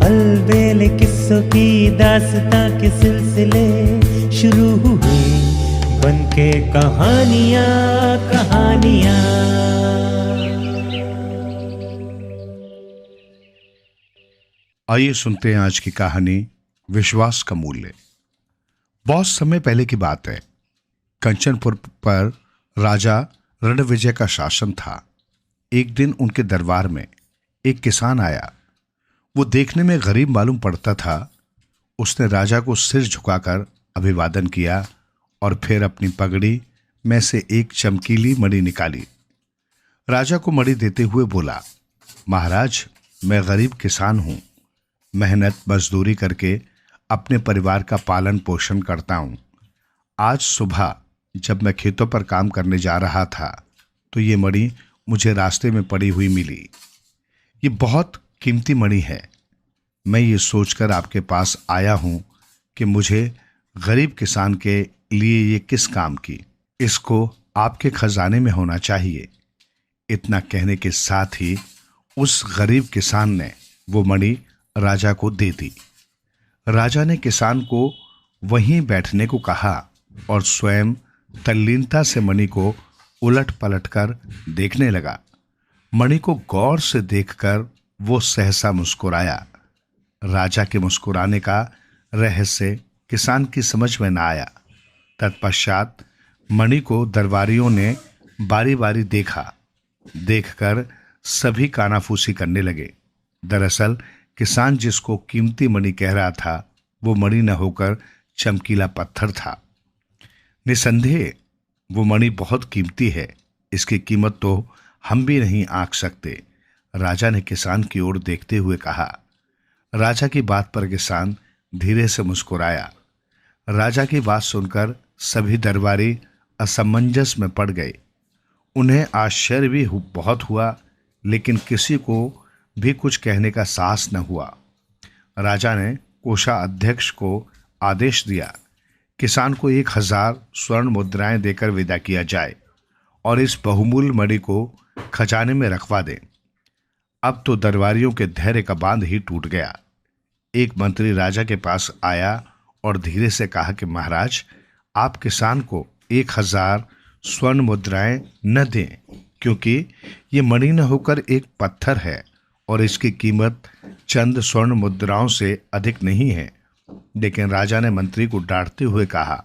अलबेले किस्सों की दास्तां के सिलसिले शुरू हुए, बनके कहानियां कहानियां। आइए सुनते हैं आज की कहानी, विश्वास का मूल्य। बहुत समय पहले की बात है। कंचनपुर पर राजा रणविजय का शासन था। एक दिन उनके दरबार में एक किसान आया। वो देखने में गरीब मालूम पड़ता था। उसने राजा को सिर झुकाकर अभिवादन किया और फिर अपनी पगड़ी में से एक चमकीली मणि निकाली। राजा को मणि देते हुए बोला, महाराज, मैं गरीब किसान हूं। मेहनत मजदूरी करके अपने परिवार का पालन पोषण करता हूं। आज सुबह जब मैं खेतों पर काम करने जा रहा था तो ये मणि मुझे रास्ते में पड़ी हुई मिली। ये बहुत कीमती मणि है। मैं ये सोचकर आपके पास आया हूं कि मुझे गरीब किसान के लिए ये किस काम की, इसको आपके खजाने में होना चाहिए। इतना कहने के साथ ही उस गरीब किसान ने वो मणि राजा को दे दी। राजा ने किसान को वहीं बैठने को कहा और स्वयं तल्लीनता से मणि को उलट पलट कर देखने लगा। मणि को गौर से देखकर वो सहसा मुस्कुराया। राजा के मुस्कुराने का रहस्य किसान की समझ में न आया। तत्पश्चात मणि को दरबारियों ने बारी बारी देखा। देखकर सभी कानाफूसी करने लगे। दरअसल किसान जिसको कीमती मणि कह रहा था वो मणि न होकर चमकीला पत्थर था। निसंदेह वो मणि बहुत कीमती है। इसकी कीमत तो हम भी नहीं आंक सकते। राजा ने किसान की ओर देखते हुए कहा। राजा की बात पर किसान धीरे से मुस्कुराया। राजा की बात सुनकर सभी दरबारी असमंजस में पड़ गए। उन्हें आश्चर्य भी बहुत हुआ, लेकिन किसी को भी कुछ कहने का साहस न हुआ। राजा ने कोषाध्यक्ष को आदेश दिया, किसान को 1000 स्वर्ण मुद्राएं देकर विदा किया जाए और इस बहुमूल्य मणि को खजाने में रखवा दें। अब तो दरबारियों के धैर्य का बांध ही टूट गया। एक मंत्री राजा के पास आया और धीरे से कहा कि महाराज, आप किसान को 1000 स्वर्ण मुद्राएं न दें, क्योंकि ये मणि न होकर एक पत्थर है और इसकी कीमत चंद स्वर्ण मुद्राओं से अधिक नहीं है। लेकिन राजा ने मंत्री को डांटते हुए कहा,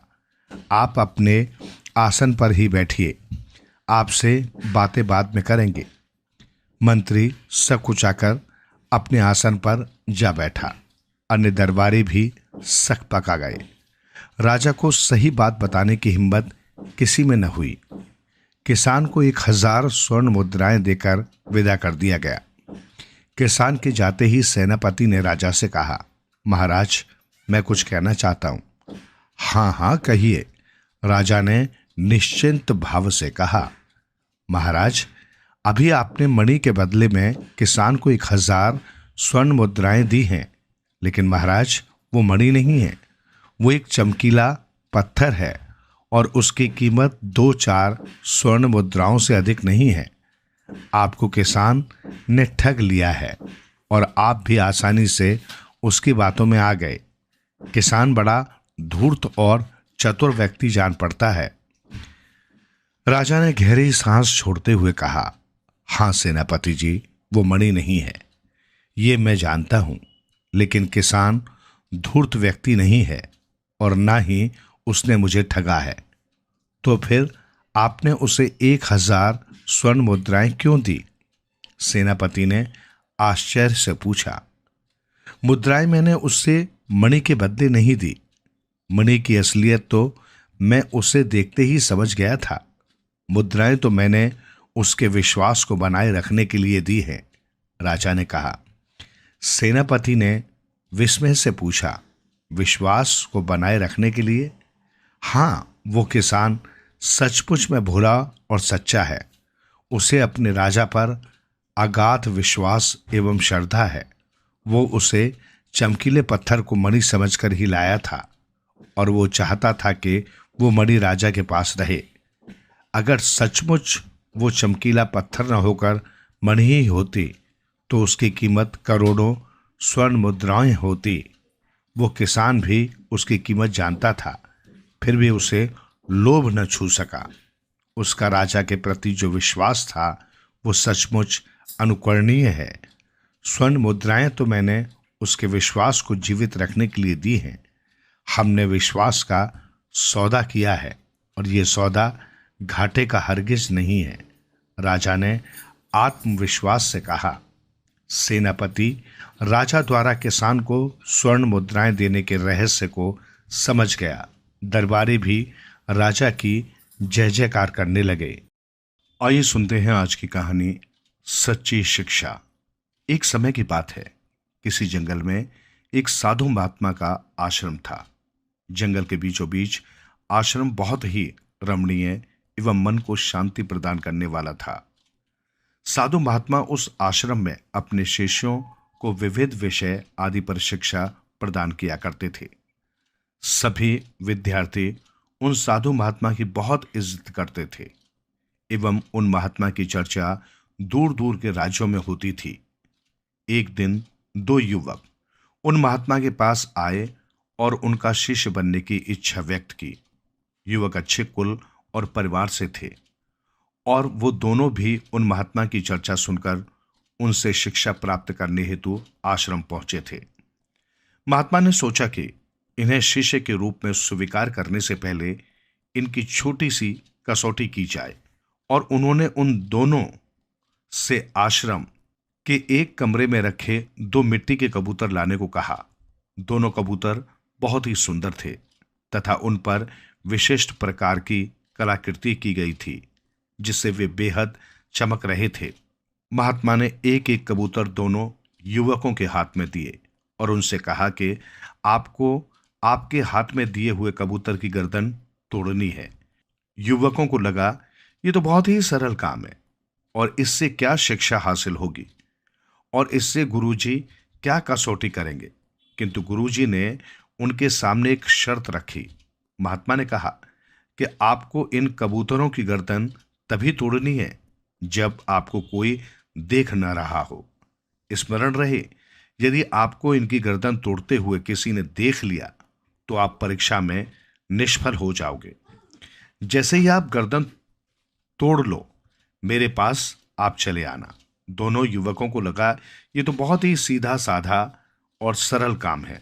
आप अपने आसन पर ही बैठिए, आपसे बातें बाद में करेंगे। मंत्री सकुचाकर अपने आसन पर जा बैठा। अन्य दरबारी भी सक पका गए। राजा को सही बात बताने की हिम्मत किसी में न हुई। किसान को 1000 स्वर्ण मुद्राएं देकर विदा कर दिया गया। किसान के जाते ही सेनापति ने राजा से कहा, महाराज, मैं कुछ कहना चाहता हूं। हाँ हाँ कहिए, राजा ने निश्चिंत भाव से कहा। महाराज, अभी आपने मणि के बदले में किसान को 1000 स्वर्ण मुद्राएं दी हैं, लेकिन महाराज वो मणि नहीं है, वो एक चमकीला पत्थर है और उसकी कीमत 2-4 स्वर्ण मुद्राओं से अधिक नहीं है। आपको किसान ने ठग लिया है और आप भी आसानी से उसकी बातों में आ गए। किसान बड़ा धूर्त और चतुर व्यक्ति जान पड़ता है। राजा ने गहरी सांस छोड़ते हुए कहा, हाँ सेनापति जी, वो मणि नहीं है, ये मैं जानता हूं, लेकिन किसान धूर्त व्यक्ति नहीं है और ना ही उसने मुझे ठगा है। तो फिर आपने उसे 1000 स्वर्ण मुद्राएं क्यों दी? सेनापति ने आश्चर्य से पूछा। मुद्राएं मैंने उससे मणि के बदले नहीं दी। मणि की असलियत तो मैं उसे देखते ही समझ गया था। मुद्राएं तो मैंने उसके विश्वास को बनाए रखने के लिए दी है, राजा ने कहा। सेनापति ने विस्मय से पूछा, विश्वास को बनाए रखने के लिए? हाँ, वो किसान सचमुच में भोला और सच्चा है। उसे अपने राजा पर अगाध विश्वास एवं श्रद्धा है। वो उसे चमकीले पत्थर को मणि समझकर ही लाया था और वो चाहता था कि वो मणि राजा के पास रहे। अगर सचमुच वो चमकीला पत्थर न होकर मणि ही होती तो उसकी कीमत करोड़ों स्वर्ण मुद्राएं होती, वो किसान भी उसकी कीमत जानता था, फिर भी उसे लोभ न छू सका। उसका राजा के प्रति जो विश्वास था वो सचमुच अनुकरणीय है। स्वर्ण मुद्राएं तो मैंने उसके विश्वास को जीवित रखने के लिए दी हैं। हमने विश्वास का सौदा किया है और ये सौदा घाटे का हरगिज नहीं है। राजा ने आत्मविश्वास से कहा। सेनापति राजा द्वारा किसान को स्वर्ण मुद्राएं देने के रहस्य को समझ गया। दरबारी भी राजा की जय जयकार करने लगे। आइए सुनते हैं आज की कहानी, सच्ची शिक्षा। एक समय की बात है, किसी जंगल में एक साधु महात्मा का आश्रम था। जंगल के बीचों बीच आश्रम बहुत ही रमणीय एवं मन को शांति प्रदान करने वाला था। साधु महात्मा उस आश्रम में अपने शिष्यों को विविध विषय आदि पर शिक्षा प्रदान किया करते थे। सभी विद्यार्थी उन साधु महात्मा की बहुत इज्जत करते थे एवं उन महात्मा की चर्चा दूर दूर के राज्यों में होती थी। एक दिन दो युवक उन महात्मा के पास आए और उनका शिष्य बनने की इच्छा व्यक्त की। युवक अच्छे कुल और परिवार से थे और वो दोनों भी उन महात्मा की चर्चा सुनकर उनसे शिक्षा प्राप्त करने हेतु आश्रम पहुंचे थे। महात्मा ने सोचा कि इन्हें शिष्य के रूप में स्वीकार करने से पहले इनकी छोटी सी कसौटी की जाए, और उन्होंने उन दोनों से आश्रम के एक कमरे में रखे दो मिट्टी के कबूतर लाने को कहा। दोनों कबूतर बहुत ही सुंदर थे तथा उन पर विशिष्ट प्रकार की कलाकृति की गई थी, जिससे वे बेहद चमक रहे थे। महात्मा ने एक एक कबूतर दोनों युवकों के हाथ में दिए और उनसे कहा कि आपको आपके हाथ में दिए हुए कबूतर की गर्दन तोड़नी है। युवकों को लगा ये तो बहुत ही सरल काम है और इससे क्या शिक्षा हासिल होगी और इससे गुरुजी क्या कसौटी करेंगे, किंतु गुरुजी ने उनके सामने एक शर्त रखी। महात्मा ने कहा कि आपको इन कबूतरों की गर्दन तभी तोड़नी है जब आपको कोई देख न रहा हो। स्मरण रहे, यदि आपको इनकी गर्दन तोड़ते हुए किसी ने देख लिया तो आप परीक्षा में निष्फल हो जाओगे। जैसे ही आप गर्दन तोड़ लो, मेरे पास आप चले आना। दोनों युवकों को लगा ये तो बहुत ही सीधा साधा और सरल काम है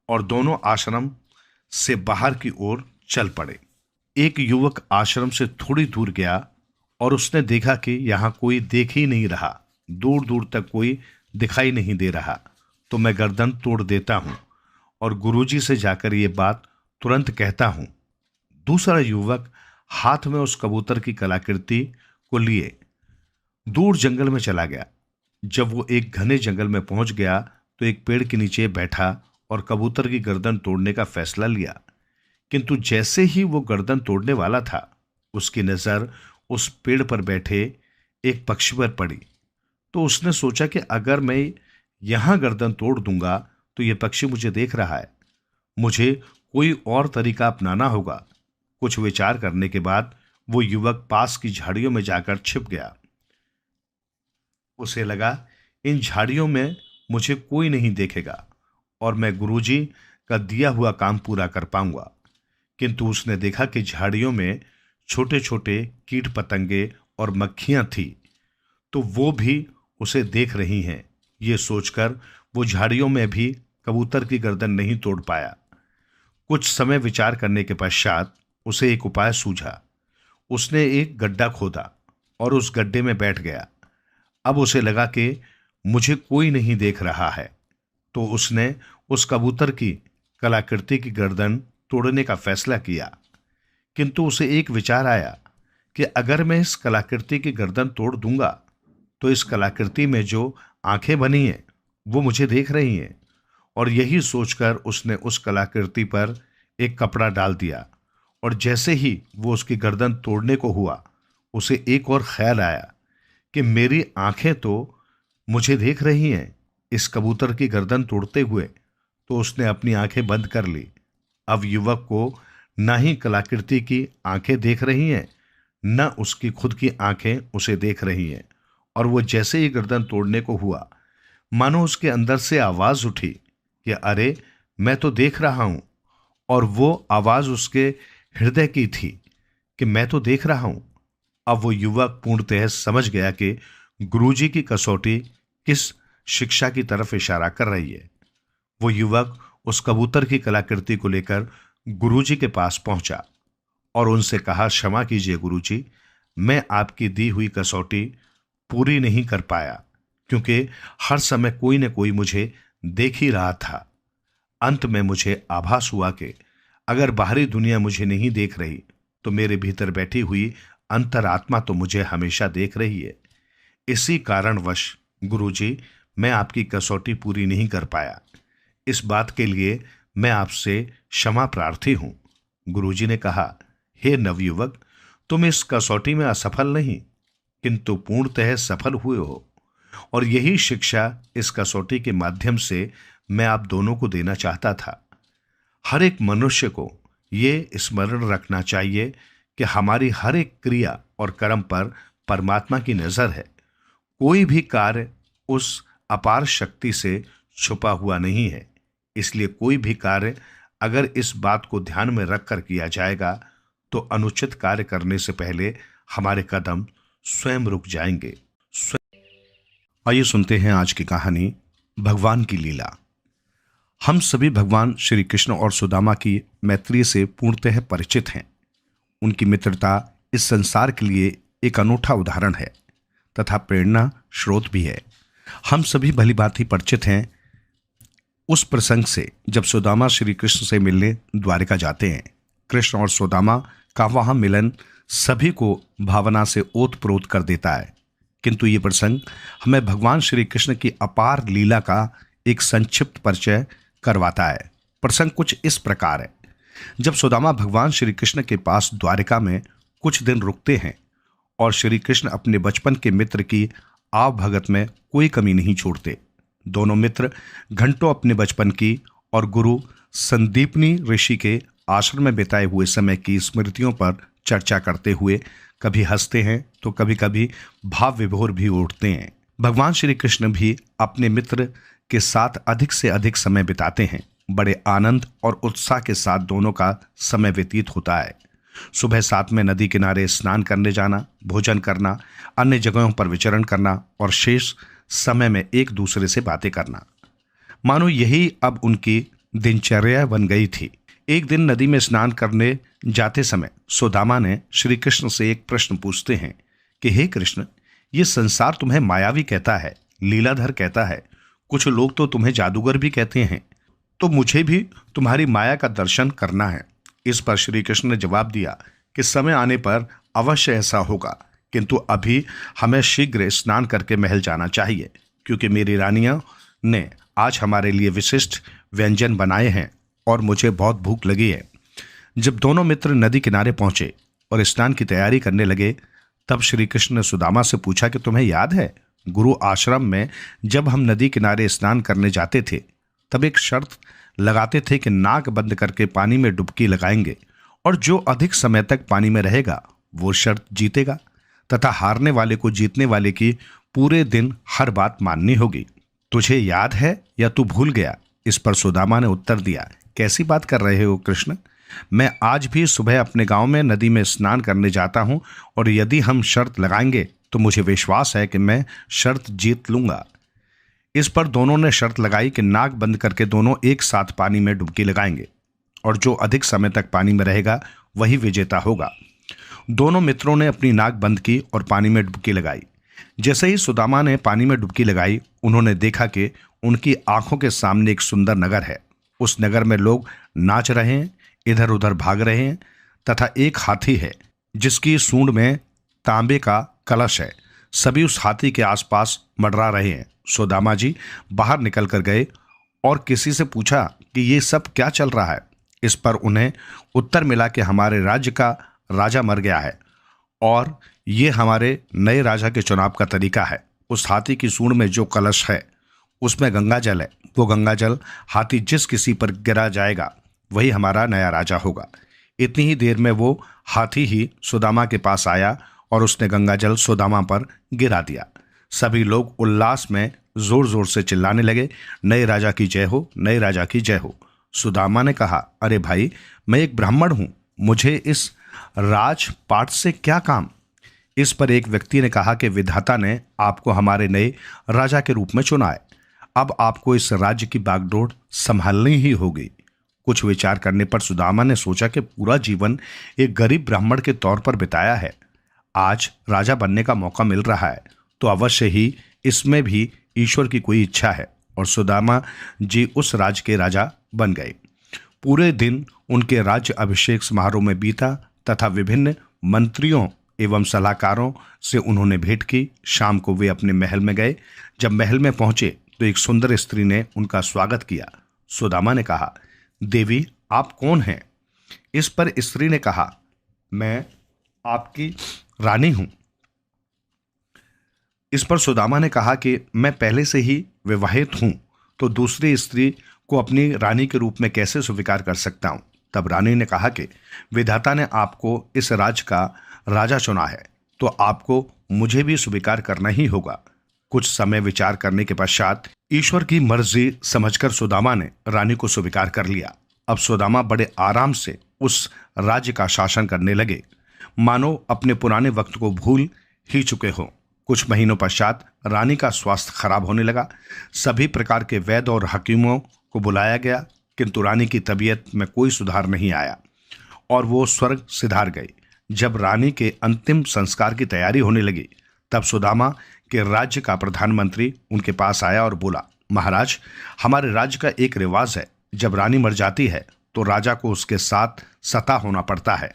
और दोनों आश्रम से बाहर की ओर चल पड़े। एक युवक आश्रम से थोड़ी दूर गया और उसने देखा कि यहाँ कोई देख ही नहीं रहा, दूर दूर तक कोई दिखाई नहीं दे रहा, तो मैं गर्दन तोड़ देता हूँ और गुरुजी से जाकर ये बात तुरंत कहता हूँ। दूसरा युवक हाथ में उस कबूतर की कलाकृति को लिए दूर जंगल में चला गया। जब वो एक घने जंगल में पहुंच गया तो एक पेड़ के नीचे बैठा और कबूतर की गर्दन तोड़ने का फैसला लिया। किंतु जैसे ही वो गर्दन तोड़ने वाला था, उसकी नजर उस पेड़ पर बैठे एक पक्षी पर पड़ी। तो उसने सोचा कि अगर मैं यहां गर्दन तोड़ दूंगा तो ये पक्षी मुझे देख रहा है, मुझे कोई और तरीका अपनाना होगा। कुछ विचार करने के बाद वो युवक पास की झाड़ियों में जाकर छिप गया। उसे लगा इन झाड़ियों में मुझे कोई नहीं देखेगा और मैं गुरुजी का दिया हुआ काम पूरा कर पाऊंगा। किंतु उसने देखा कि झाड़ियों में छोटे छोटे कीट पतंगे और मक्खियां थी, तो वो भी उसे देख रही हैं। ये सोचकर वो झाड़ियों में भी कबूतर की गर्दन नहीं तोड़ पाया। कुछ समय विचार करने के पश्चात उसे एक उपाय सूझा। उसने एक गड्ढा खोदा और उस गड्ढे में बैठ गया। अब उसे लगा कि मुझे कोई नहीं देख रहा है, तो उसने उस कबूतर की कलाकृति की गर्दन तोड़ने का फैसला किया। किंतु उसे एक विचार आया कि अगर मैं इस कलाकृति की गर्दन तोड़ दूंगा तो इस कलाकृति में जो आंखें बनी हैं वो मुझे देख रही हैं, और यही सोचकर उसने उस कलाकृति पर एक कपड़ा डाल दिया। और जैसे ही वो उसकी गर्दन तोड़ने को हुआ, उसे एक और ख्याल आया कि मेरी आंखें तो मुझे देख रही हैं इस कबूतर की गर्दन तोड़ते हुए, तो उसने अपनी आंखें बंद कर ली। अब युवक को न ही कलाकृति की आंखें देख रही हैं, न उसकी खुद की आंखें उसे देख रही हैं, और वो जैसे ही गर्दन तोड़ने को हुआ, मानो उसके अंदर से आवाज उठी कि अरे, मैं तो देख रहा हूं। और वो आवाज उसके हृदय की थी कि मैं तो देख रहा हूं। अब वो युवक पूर्णतः समझ गया कि गुरुजी की कसौटी किस शिक्षा की तरफ इशारा कर रही है। वो युवक उस कबूतर की कलाकृति को लेकर गुरुजी के पास पहुंचा और उनसे कहा, क्षमा कीजिए गुरुजी, मैं आपकी दी हुई कसौटी पूरी नहीं कर पाया, क्योंकि हर समय कोई न कोई मुझे देख ही रहा था। अंत में मुझे आभास हुआ कि अगर बाहरी दुनिया मुझे नहीं देख रही तो मेरे भीतर बैठी हुई अंतरात्मा तो मुझे हमेशा देख रही है। इसी कारणवश गुरुजी, मैं आपकी कसौटी पूरी नहीं कर पाया। इस बात के लिए मैं आपसे क्षमा प्रार्थी हूं। गुरुजी ने कहा, हे नवयुवक, तुम इस कसौटी में असफल नहीं किंतु पूर्णतः सफल हुए हो, और यही शिक्षा इस कसौटी के माध्यम से मैं आप दोनों को देना चाहता था। हर एक मनुष्य को ये स्मरण रखना चाहिए कि हमारी हर एक क्रिया और कर्म पर परमात्मा की नजर है। कोई भी कार्य उस अपार शक्ति से छुपा हुआ नहीं है। इसलिए कोई भी कार्य अगर इस बात को ध्यान में रखकर किया जाएगा तो अनुचित कार्य करने से पहले हमारे कदम स्वयं रुक जाएंगे। आइए सुनते हैं आज की कहानी, भगवान की लीला। हम सभी भगवान श्री कृष्ण और सुदामा की मैत्री से पूर्णतः परिचित हैं। उनकी मित्रता इस संसार के लिए एक अनूठा उदाहरण है तथा प्रेरणा स्रोत भी है। हम सभी भली भांति परिचित हैं उस प्रसंग से जब सुदामा श्री कृष्ण से मिलने द्वारिका जाते हैं। कृष्ण और सुदामा का वहां मिलन सभी को भावना से ओतप्रोत कर देता है, किंतु ये प्रसंग हमें भगवान श्री कृष्ण की अपार लीला का एक संक्षिप्त परिचय करवाता है। प्रसंग कुछ इस प्रकार है। जब सुदामा भगवान श्री कृष्ण के पास द्वारिका में कुछ दिन रुकते हैं और श्री कृष्ण अपने बचपन के मित्र की आवभगत में कोई कमी नहीं छोड़ते। दोनों मित्र घंटों अपने बचपन की और गुरु संदीपनी ऋषि के आश्रम में बिताए हुए समय की स्मृतियों पर चर्चा करते हुए कभी हंसते हैं तो कभी कभी भाव विभोर भी उठते हैं। भगवान श्री कृष्ण भी अपने मित्र के साथ अधिक से अधिक समय बिताते हैं। बड़े आनंद और उत्साह के साथ दोनों का समय व्यतीत होता है। सुबह साथ में नदी किनारे स्नान करने जाना, भोजन करना, अन्य जगहों पर विचरण करना और शेष समय में एक दूसरे से बातें करना, मानो यही अब उनकी दिनचर्या बन गई थी। एक दिन नदी में स्नान करने जाते समय सुदामा ने श्री कृष्ण से एक प्रश्न पूछते हैं कि हे कृष्ण, ये संसार तुम्हें मायावी कहता है, लीलाधर कहता है, कुछ लोग तो तुम्हें जादूगर भी कहते हैं, तो मुझे भी तुम्हारी माया का दर्शन करना है। इस पर श्री कृष्ण ने जवाब दिया कि समय आने पर अवश्य ऐसा होगा, किंतु अभी हमें शीघ्र स्नान करके महल जाना चाहिए, क्योंकि मेरी रानियों ने आज हमारे लिए विशिष्ट व्यंजन बनाए हैं और मुझे बहुत भूख लगी है। जब दोनों मित्र नदी किनारे पहुंचे और स्नान की तैयारी करने लगे, तब श्री कृष्ण ने सुदामा से पूछा कि तुम्हें याद है, गुरु आश्रम में जब हम नदी किनारे स्नान करने जाते थे तब एक शर्त लगाते थे कि नाक बंद करके पानी में डुबकी लगाएंगे और जो अधिक समय तक पानी में रहेगा वो शर्त जीतेगा तथा हारने वाले को जीतने वाले की पूरे दिन हर बात माननी होगी। तुझे याद है या तू भूल गया? इस पर सुदामा ने उत्तर दिया, कैसी बात कर रहे हो कृष्ण, मैं आज भी सुबह अपने गांव में नदी में स्नान करने जाता हूं और यदि हम शर्त लगाएंगे तो मुझे विश्वास है कि मैं शर्त जीत लूंगा। इस पर दोनों ने शर्त लगाई कि नाक बंद करके दोनों एक साथ पानी में डुबकी लगाएंगे और जो अधिक समय तक पानी में रहेगा वही विजेता होगा। दोनों मित्रों ने अपनी नाक बंद की और पानी में डुबकी लगाई। जैसे ही सुदामा ने पानी में डुबकी लगाई, उन्होंने देखा कि उनकी आंखों के सामने एक सुंदर नगर है। उस नगर में लोग नाच रहे हैं, इधर उधर भाग रहे हैं तथा एक हाथी है जिसकी सूंड में तांबे का कलश है। सभी उस हाथी के आसपास मंडरा रहे हैं। सुदामा जी बाहर निकल कर गए और किसी से पूछा कि ये सब क्या चल रहा है। इस पर उन्हें उत्तर मिला कि हमारे राज्य का राजा मर गया है और ये हमारे नए राजा के चुनाव का तरीका है। उस हाथी की सूंड में जो कलश है उसमें गंगा जल है। वो गंगा जल हाथी जिस किसी पर गिरा जाएगा वही हमारा नया राजा होगा। इतनी ही देर में वो हाथी ही सुदामा के पास आया और उसने गंगा जल सुदामा पर गिरा दिया। सभी लोग उल्लास में जोर जोर से चिल्लाने लगे, नए राजा की जय हो, नए राजा की जय हो। सुदामा ने कहा, अरे भाई, मैं एक ब्राह्मण हूं, मुझे इस राजपाट से क्या काम। इस पर एक व्यक्ति ने कहा कि विधाता ने आपको हमारे नए राजा के रूप में चुना है, अब आपको इस राज्य की बागडोर संभालनी ही होगी। कुछ विचार करने पर सुदामा ने सोचा कि पूरा जीवन एक गरीब ब्राह्मण के तौर पर बिताया है, आज राजा बनने का मौका मिल रहा है तो अवश्य ही इसमें भी ईश्वर की कोई इच्छा है। और सुदामा जी उस राज्य के राजा बन गए। पूरे दिन उनके राज्य अभिषेक समारोह में बीता तथा विभिन्न मंत्रियों एवं सलाहकारों से उन्होंने भेंट की। शाम को वे अपने महल में गए। जब महल में पहुंचे तो एक सुंदर स्त्री ने उनका स्वागत किया। सुदामा ने कहा, देवी, आप कौन हैं? इस पर स्त्री ने कहा, मैं आपकी रानी हूं। इस पर सुदामा ने कहा कि मैं पहले से ही विवाहित हूं, तो दूसरी स्त्री को अपनी रानी के रूप में कैसे स्वीकार कर सकता हूं। तब रानी ने कहा कि विधाता ने आपको इस राज्य का राजा चुना है तो आपको मुझे भी स्वीकार करना ही होगा। कुछ समय विचार करने के पश्चात ईश्वर की मर्जी समझकर सुदामा ने रानी को स्वीकार कर लिया। अब सुदामा बड़े आराम से उस राज्य का शासन करने लगे, मानो अपने पुराने वक्त को भूल ही चुके हों। कुछ महीनों पश्चात रानी का स्वास्थ्य खराब होने लगा। सभी प्रकार के वैद्य और हकीमों को बुलाया गया, किंतु रानी की तबीयत में कोई सुधार नहीं आया और वो स्वर्ग सिधार गई। जब रानी के अंतिम संस्कार की तैयारी होने लगी तब सुदामा के राज्य का प्रधानमंत्री उनके पास आया और बोला, महाराज, हमारे राज्य का एक रिवाज है, जब रानी मर जाती है तो राजा को उसके साथ सता होना पड़ता है।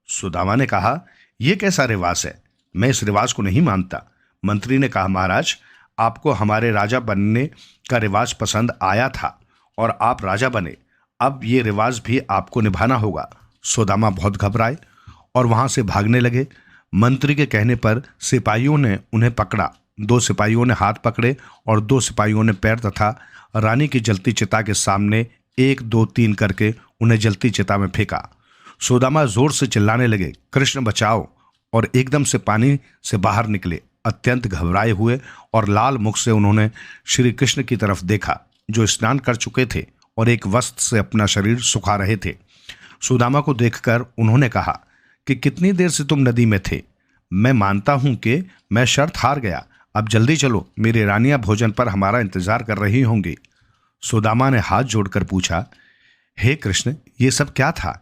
सुदामा ने कहा, यह कैसा रिवाज है? मैं इस रिवाज को नहीं मानता। मंत्री ने कहा, महाराज, आपको हमारे राजा बनने का रिवाज पसंद आया था और आप राजा बने, अब ये रिवाज भी आपको निभाना होगा। सुदामा बहुत घबराए और वहां से भागने लगे। मंत्री के कहने पर सिपाहियों ने उन्हें पकड़ा। 2 सिपाहियों ने हाथ पकड़े और 2 सिपाहियों ने पैर तथा रानी की जलती चिता के सामने 1, 2, 3 करके उन्हें जलती चिता में फेंका। सुदामा जोर से चिल्लाने लगे, कृष्ण बचाओ, और एकदम से पानी से बाहर निकले। अत्यंत घबराए हुए और लाल मुख से उन्होंने श्री कृष्ण की तरफ देखा, जो स्नान कर चुके थे और एक वस्त्र से अपना शरीर सुखा रहे थे। सुदामा को देखकर उन्होंने कहा कि कितनी देर से तुम नदी में थे? मैं मानता हूं कि मैं शर्त हार गया, अब जल्दी चलो, मेरी रानियां भोजन पर हमारा इंतजार कर रही होंगी। सुदामा ने हाथ जोड़कर पूछा, हे कृष्ण, ये सब क्या था?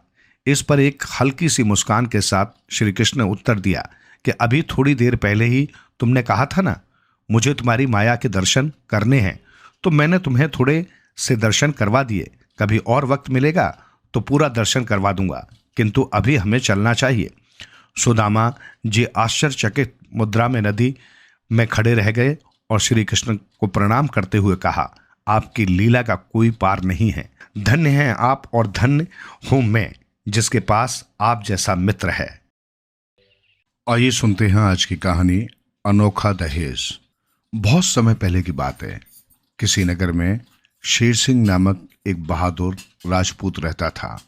इस पर एक हल्की सी मुस्कान के साथ श्री कृष्ण ने उत्तर दिया कि अभी थोड़ी देर पहले ही तुमने कहा था ना, मुझे तुम्हारी माया के दर्शन करने हैं, तो मैंने तुम्हें थोड़े से दर्शन करवा दिए। कभी और वक्त मिलेगा तो पूरा दर्शन करवा दूंगा, किंतु अभी हमें चलना चाहिए। सुदामा जी आश्चर्यचकित मुद्रा में नदी में खड़े रह गए और श्री कृष्ण को प्रणाम करते हुए कहा, आपकी लीला का कोई पार नहीं है। धन्य हैं आप और धन्य हूं मैं, जिसके पास आप जैसा मित्र है। आइए सुनते हैं आज की कहानी, अनोखा दहेज। बहुत समय पहले की बात है। किसी नगर में शेर सिंह नामक एक बहादुर राजपूत रहता था।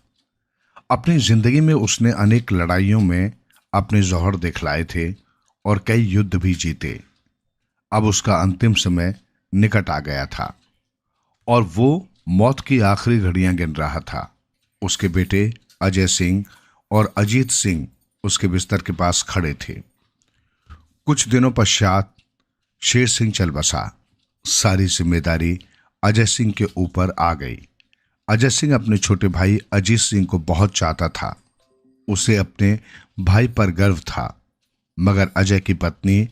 अपनी जिंदगी में उसने अनेक लड़ाइयों में अपने जौहर दिखलाए थे और कई युद्ध भी जीते। अब उसका अंतिम समय निकट आ गया था और वो मौत की आखिरी घड़ियां गिन रहा था। उसके बेटे अजय सिंह और अजीत सिंह उसके बिस्तर के पास खड़े थे। कुछ दिनों पश्चात शेर सिंह चल बसा। सारी जिम्मेदारी अजय सिंह के ऊपर आ गई। अजय सिंह अपने छोटे भाई अजीत सिंह को बहुत चाहता था। उसे अपने भाई पर गर्व था, मगर अजय की पत्नी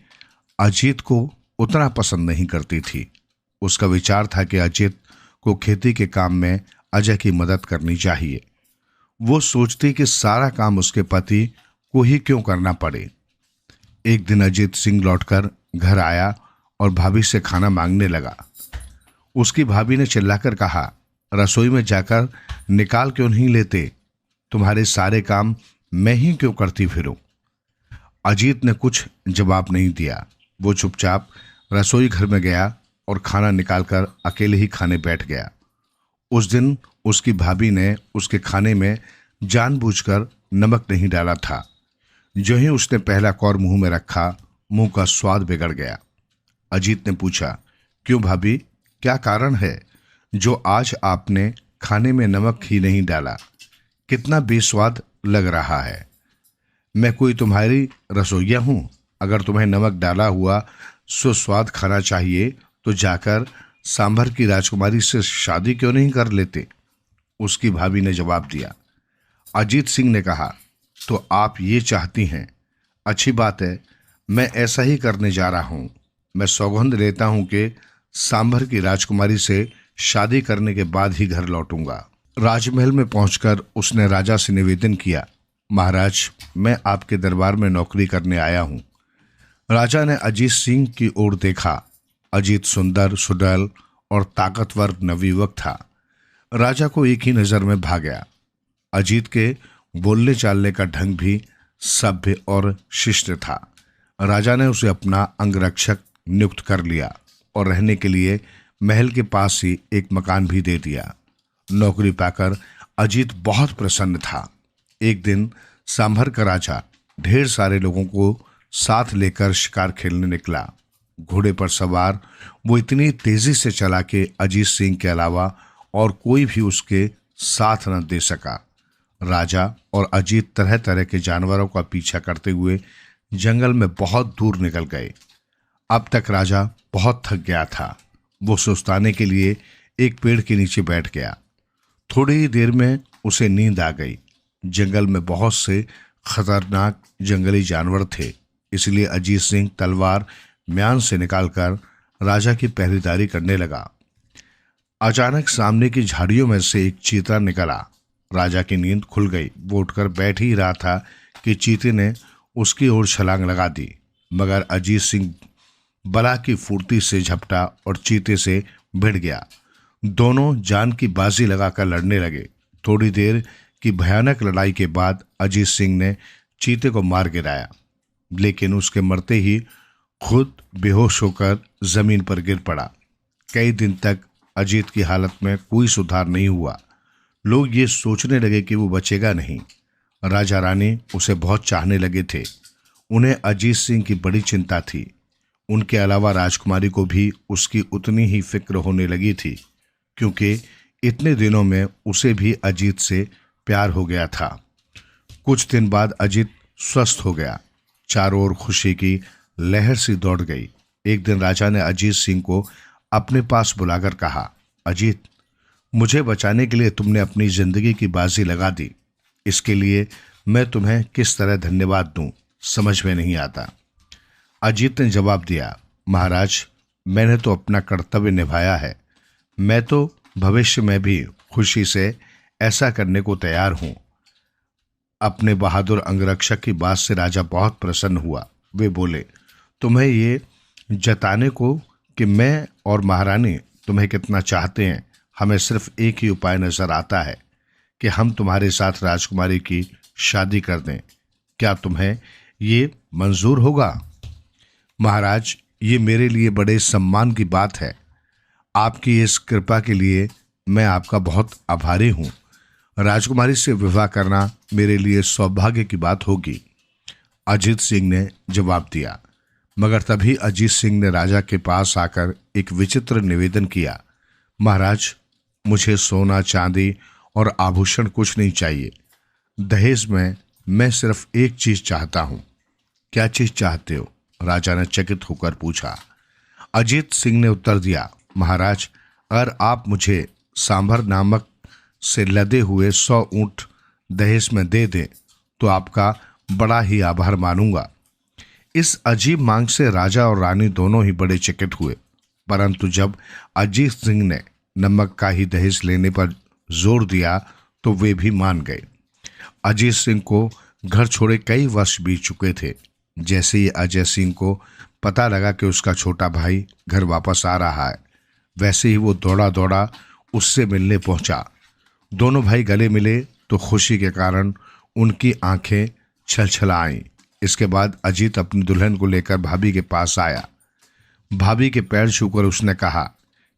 अजीत को उतना पसंद नहीं करती थी। उसका विचार था कि अजीत को खेती के काम में अजय की मदद करनी चाहिए। वो सोचती कि सारा काम उसके पति को ही क्यों करना पड़े। एक दिन अजीत सिंह लौटकर घर आया और भाभी से खाना मांगने लगा। उसकी भाभी ने चिल्लाकर कहा, रसोई में जाकर निकाल क्यों नहीं लेते? तुम्हारे सारे काम मैं ही क्यों करती फिरूं? अजीत ने कुछ जवाब नहीं दिया। वो चुपचाप रसोई घर में गया और खाना निकालकर अकेले ही खाने बैठ गया। उस दिन उसकी भाभी ने उसके खाने में जानबूझकर नमक नहीं डाला था। जो ही उसने पहला कौर मुंह में रखा, मुंह का स्वाद बिगड़ गया। अजीत ने पूछा, क्यों भाभी, क्या कारण है जो आज आपने खाने में नमक ही नहीं डाला? कितना बेस्वाद लग रहा है। मैं कोई तुम्हारी रसोइया हूं? अगर तुम्हें नमक डाला हुआ सुस्वाद खाना चाहिए तो जाकर सांभर की राजकुमारी से शादी क्यों नहीं कर लेते? उसकी भाभी ने जवाब दिया। अजीत सिंह ने कहा, तो आप ये चाहती हैं? अच्छी बात है, मैं ऐसा ही करने जा रहा हूं। मैं सौगंध लेता हूं कि सांभर की राजकुमारी से शादी करने के बाद ही घर लौटूंगा। राजमहल में पहुंचकर उसने राजा से निवेदन किया, महाराज, मैं आपके दरबार में नौकरी करने आया हूं। राजा ने अजीत सिंह की ओर देखा। अजीत सुंदर, सुडौल और ताकतवर नवयुवक था। राजा को एक ही नजर में भा गया। अजीत के बोलने चालने का ढंग भी सभ्य और शिष्ट था। राजा ने उसे अपना अंगरक्षक नियुक्त कर लिया और रहने के लिए महल के पास ही एक मकान भी दे दिया। नौकरी पाकर अजीत बहुत प्रसन्न था। एक दिन सांभर का राजा ढेर सारे लोगों को साथ लेकर शिकार खेलने निकला। घोड़े पर सवार वो इतनी तेजी से चला कि अजीत सिंह के अलावा और कोई भी उसके साथ न दे सका। राजा और अजीत तरह तरह के जानवरों का पीछा करते हुए जंगल में बहुत दूर निकल गए। अब तक राजा बहुत थक गया था। वो सुस्ताने के लिए एक पेड़ के नीचे बैठ गया। थोड़ी ही देर में उसे नींद आ गई। जंगल में बहुत से खतरनाक जंगली जानवर थे, इसलिए अजीत सिंह तलवार म्यान से निकालकर राजा की पहरेदारी करने लगा। अचानक सामने की झाड़ियों में से एक चीता निकला। राजा की नींद खुल गई। वो उठकर बैठ ही रहा था कि चीते ने उसकी ओर छलांग लगा दी, मगर अजीत सिंह बला की फुर्ती से झपटा और चीते से भिड़ गया। दोनों जान की बाजी लगाकर लड़ने लगे। थोड़ी देर की भयानक लड़ाई के बाद अजीत सिंह ने चीते को मार गिराया, लेकिन उसके मरते ही खुद बेहोश होकर जमीन पर गिर पड़ा। कई दिन तक अजीत की हालत में कोई सुधार नहीं हुआ। लोग ये सोचने लगे कि वो बचेगा नहीं। राजा रानी उसे बहुत चाहने लगे थे। उन्हें अजीत सिंह की बड़ी चिंता थी। उनके अलावा राजकुमारी को भी उसकी उतनी ही फिक्र होने लगी थी, क्योंकि इतने दिनों में उसे भी अजीत से प्यार हो गया था। कुछ दिन बाद अजीत स्वस्थ हो गया। चारों ओर खुशी की लहर सी दौड़ गई। एक दिन राजा ने अजीत सिंह को अपने पास बुलाकर कहा, अजीत, मुझे बचाने के लिए तुमने अपनी जिंदगी की बाजी लगा दी। इसके लिए मैं तुम्हें किस तरह धन्यवाद दूं, समझ में नहीं आता। अजीत ने जवाब दिया, महाराज, मैंने तो अपना कर्तव्य निभाया है। मैं तो भविष्य में भी खुशी से ऐसा करने को तैयार हूं। अपने बहादुर अंगरक्षक की बात से राजा बहुत प्रसन्न हुआ। वे बोले, तुम्हें ये जताने को कि मैं और महारानी तुम्हें कितना चाहते हैं, हमें सिर्फ एक ही उपाय नजर आता है कि हम तुम्हारे साथ राजकुमारी की शादी कर दें। क्या तुम्हें ये मंजूर होगा? महाराज, ये मेरे लिए बड़े सम्मान की बात है। आपकी इस कृपा के लिए मैं आपका बहुत आभारी हूँ। राजकुमारी से विवाह करना मेरे लिए सौभाग्य की बात होगी, अजीत सिंह ने जवाब दिया। मगर तभी अजीत सिंह ने राजा के पास आकर एक विचित्र निवेदन किया, महाराज, मुझे सोना, चांदी और आभूषण कुछ नहीं चाहिए। दहेज में मैं सिर्फ एक चीज चाहता हूं। क्या चीज चाहते हो? राजा ने चकित होकर पूछा। अजीत सिंह ने उत्तर दिया, महाराज, अगर आप मुझे सांभर नामक से लदे हुए 100 ऊंट दहेज में दे दें तो आपका बड़ा ही आभार मानूंगा। इस अजीब मांग से राजा और रानी दोनों ही बड़े चकित हुए, परंतु जब अजीत सिंह ने नमक का ही दहेज लेने पर जोर दिया तो वे भी मान गए। अजीत सिंह को घर छोड़े कई वर्ष बीत चुके थे। जैसे ही अजय सिंह को पता लगा कि उसका छोटा भाई घर वापस आ रहा है, वैसे ही वो दौड़ा दौड़ा उससे मिलने पहुंचा। दोनों भाई गले मिले तो खुशी के कारण उनकी आंखें छलछला आईं। इसके बाद अजीत अपनी दुल्हन को लेकर भाभी के पास आया। भाभी के पैर छूकर उसने कहा,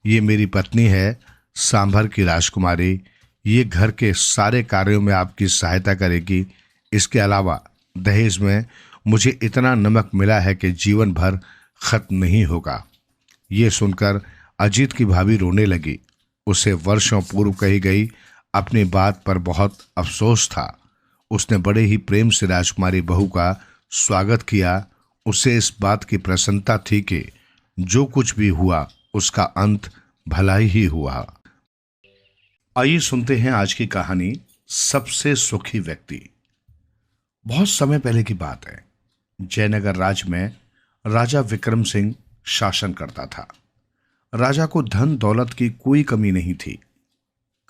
ये मेरी पत्नी है, सांभर की राजकुमारी। ये घर के सारे कार्यों में आपकी सहायता करेगी। इसके अलावा दहेज में मुझे इतना नमक मिला है कि जीवन भर खत्म नहीं होगा। ये सुनकर अजीत की भाभी रोने लगी। उसे वर्षों पूर्व कही गई अपनी बात पर बहुत अफसोस था। उसने बड़े ही प्रेम से राजकुमारी बहू का स्वागत किया। उसे इस बात की प्रसन्नता थी कि जो कुछ भी हुआ उसका अंत भला ही हुआ। आइए सुनते हैं आज की कहानी, सबसे सुखी व्यक्ति। बहुत समय पहले की बात है। जयनगर राज्य में राजा विक्रम सिंह शासन करता था। राजा को धन दौलत की कोई कमी नहीं थी।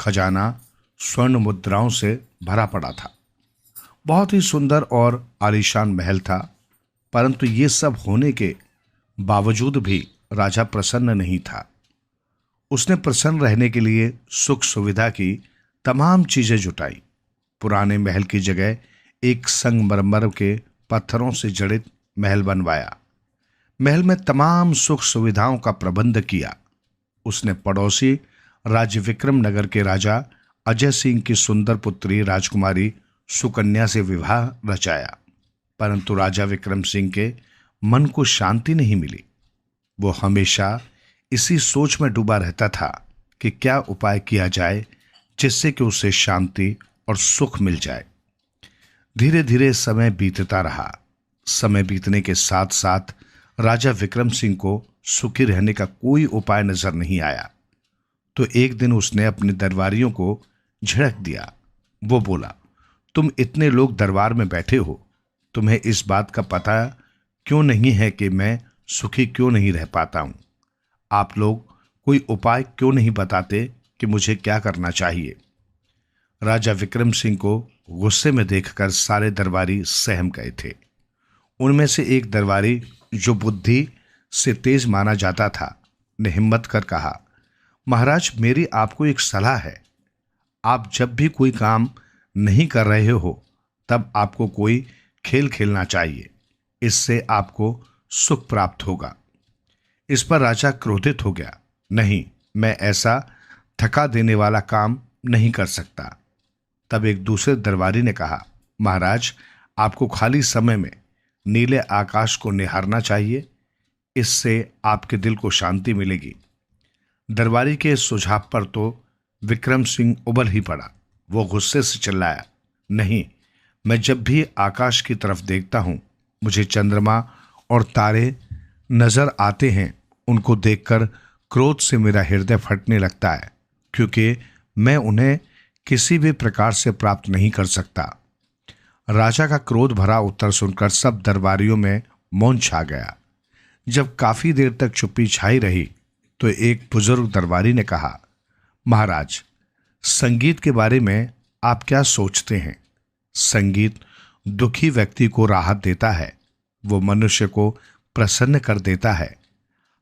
खजाना स्वर्ण मुद्राओं से भरा पड़ा था। बहुत ही सुंदर और आलीशान महल था। परंतु ये सब होने के बावजूद भी राजा प्रसन्न नहीं था। उसने प्रसन्न रहने के लिए सुख सुविधा की तमाम चीजें जुटाई। पुराने महल की जगह एक संगमरमर के पत्थरों से जड़ित महल बनवाया। महल में तमाम सुख सुविधाओं का प्रबंध किया। उसने पड़ोसी राज्य विक्रम नगर के राजा अजय सिंह की सुंदर पुत्री राजकुमारी सुकन्या से विवाह रचाया। परंतु राजा विक्रम सिंह के मन को शांति नहीं मिली। वो हमेशा इसी सोच में डूबा रहता था कि क्या उपाय किया जाए जिससे कि उसे शांति और सुख मिल जाए। धीरे धीरे समय बीतता रहा। समय बीतने के साथ साथ राजा विक्रम सिंह को सुखी रहने का कोई उपाय नजर नहीं आया। तो एक दिन उसने अपने दरबारियों को झिड़क दिया। वो बोला, तुम इतने लोग दरबार में बैठे हो, तुम्हें इस बात का पता क्यों नहीं है कि मैं सुखी क्यों नहीं रह पाता हूं? आप लोग कोई उपाय क्यों नहीं बताते कि मुझे क्या करना चाहिए? राजा विक्रम सिंह को गुस्से में देखकर सारे दरबारी सहम गए थे। उनमें से एक दरबारी जो बुद्धि से तेज माना जाता था ने हिम्मत कर कहा, महाराज, मेरी आपको एक सलाह है। आप जब भी कोई काम नहीं कर रहे हो तब आपको कोई खेल खेलना चाहिए। इससे आपको सुख प्राप्त होगा। इस पर राजा क्रोधित हो गया। नहीं, मैं ऐसा थका देने वाला काम नहीं कर सकता। तब एक दूसरे दरबारी ने कहा, महाराज, आपको खाली समय में नीले आकाश को निहारना चाहिए। इससे आपके दिल को शांति मिलेगी। दरबारी के इस सुझाव पर तो विक्रम सिंह उबल ही पड़ा। वो गुस्से से चिल्लाया, नहीं, मैं जब भी आकाश की तरफ देखता हूं मुझे चंद्रमा और तारे नजर आते हैं। उनको देखकर क्रोध से मेरा हृदय फटने लगता है, क्योंकि मैं उन्हें किसी भी प्रकार से प्राप्त नहीं कर सकता। राजा का क्रोध भरा उत्तर सुनकर सब दरबारियों में मौन छा गया। जब काफी देर तक चुप्पी छाई रही तो एक बुजुर्ग दरबारी ने कहा, महाराज, संगीत के बारे में आप क्या सोचते हैं? संगीत दुखी व्यक्ति को राहत देता है। वो मनुष्य को प्रसन्न कर देता है।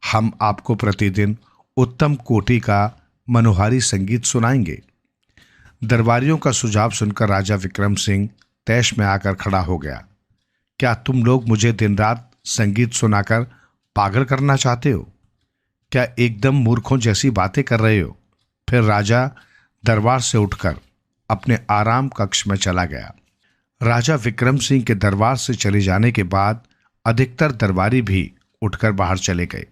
हम आपको प्रतिदिन उत्तम कोटि का मनोहारी संगीत सुनाएंगे। दरबारियों का सुझाव सुनकर राजा विक्रम सिंह तैश में आकर खड़ा हो गया। क्या तुम लोग मुझे दिन रात संगीत सुनाकर पागल करना चाहते हो? क्या एकदम मूर्खों जैसी बातें कर रहे हो? फिर राजा दरबार से उठकर अपने आराम कक्ष में चला गया। राजा विक्रम सिंह के दरबार से चले जाने के बाद अधिकतर दरबारी भी उठकर बाहर चले गए।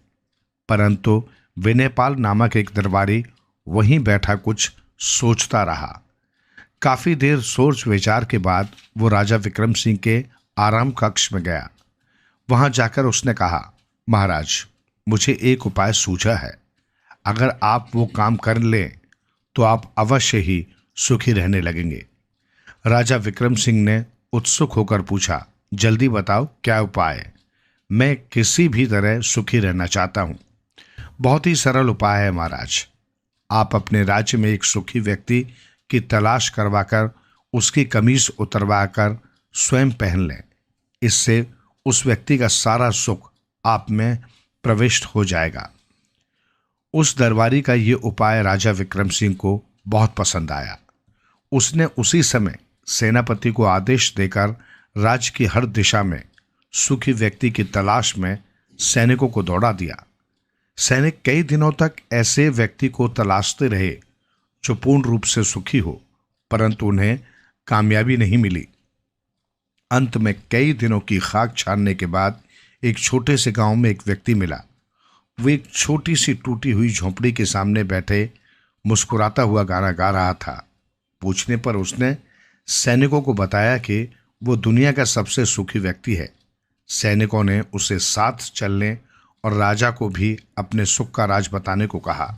परंतु विनयपाल नामक एक दरबारी वहीं बैठा कुछ सोचता रहा। काफी देर सोच विचार के बाद वो राजा विक्रम सिंह के आराम कक्ष में गया। वहां जाकर उसने कहा, महाराज, मुझे एक उपाय सूझा है। अगर आप वो काम कर लें तो आप अवश्य ही सुखी रहने लगेंगे। राजा विक्रम सिंह ने उत्सुक होकर पूछा, जल्दी बताओ क्या उपाय है? मैं किसी भी तरह सुखी रहना चाहता हूं। बहुत ही सरल उपाय है महाराज। आप अपने राज्य में एक सुखी व्यक्ति की तलाश करवाकर उसकी कमीज उतरवाकर स्वयं पहन लें। इससे उस व्यक्ति का सारा सुख आप में प्रविष्ट हो जाएगा। उस दरबारी का ये उपाय राजा विक्रम सिंह को बहुत पसंद आया। उसने उसी समय सेनापति को आदेश देकर राज्य की हर दिशा में सुखी व्यक्ति की तलाश में सैनिकों को दौड़ा दिया। सैनिक कई दिनों तक ऐसे व्यक्ति को तलाशते रहे जो पूर्ण रूप से सुखी हो, परंतु उन्हें कामयाबी नहीं मिली। अंत में कई दिनों की खाक छानने के बाद एक छोटे से गांव में एक व्यक्ति मिला। वो एक छोटी सी टूटी हुई झोंपड़ी के सामने बैठे मुस्कुराता हुआ गाना गा रहा था। पूछने पर उसने सैनिकों को बताया कि वो दुनिया का सबसे सुखी व्यक्ति है। सैनिकों ने उसे साथ चलने और राजा को भी अपने सुख का राज बताने को कहा।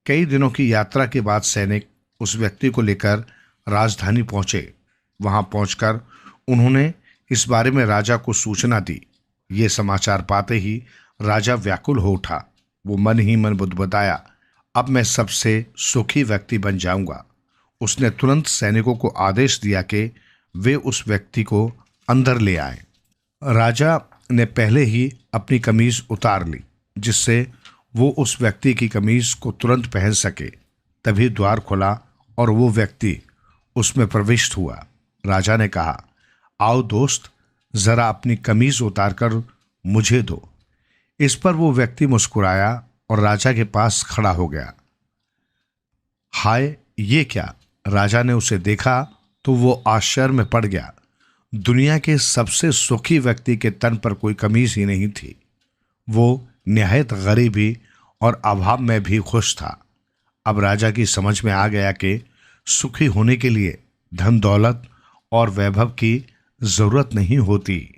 कई दिनों की यात्रा के बाद सैनिक उस व्यक्ति को लेकर राजधानी पहुंचे। वहां पहुंचकर उन्होंने इस बारे में राजा को सूचना दी। ये समाचार पाते ही राजा व्याकुल हो उठा। वो मन ही मन बुदबुदाया, अब मैं सबसे सुखी व्यक्ति बन जाऊंगा। उसने तुरंत सैनिकों को आदेश दिया कि वे उस व्यक्ति को अंदर ले आए। राजा ने पहले ही अपनी कमीज उतार ली, जिससे वो उस व्यक्ति की कमीज को तुरंत पहन सके। तभी द्वार खुला और वो व्यक्ति उसमें प्रविष्ट हुआ। राजा ने कहा, आओ दोस्त, जरा अपनी कमीज उतारकर मुझे दो। इस पर वो व्यक्ति मुस्कुराया और राजा के पास खड़ा हो गया। हाय, ये क्या? राजा ने उसे देखा तो वो आश्चर्य में पड़ गया। दुनिया के सबसे सुखी व्यक्ति के तन पर कोई कमीज ही नहीं थी। वो निहायत गरीबी और अभाव में भी खुश था। अब राजा की समझ में आ गया कि सुखी होने के लिए धन दौलत और वैभव की जरूरत नहीं होती।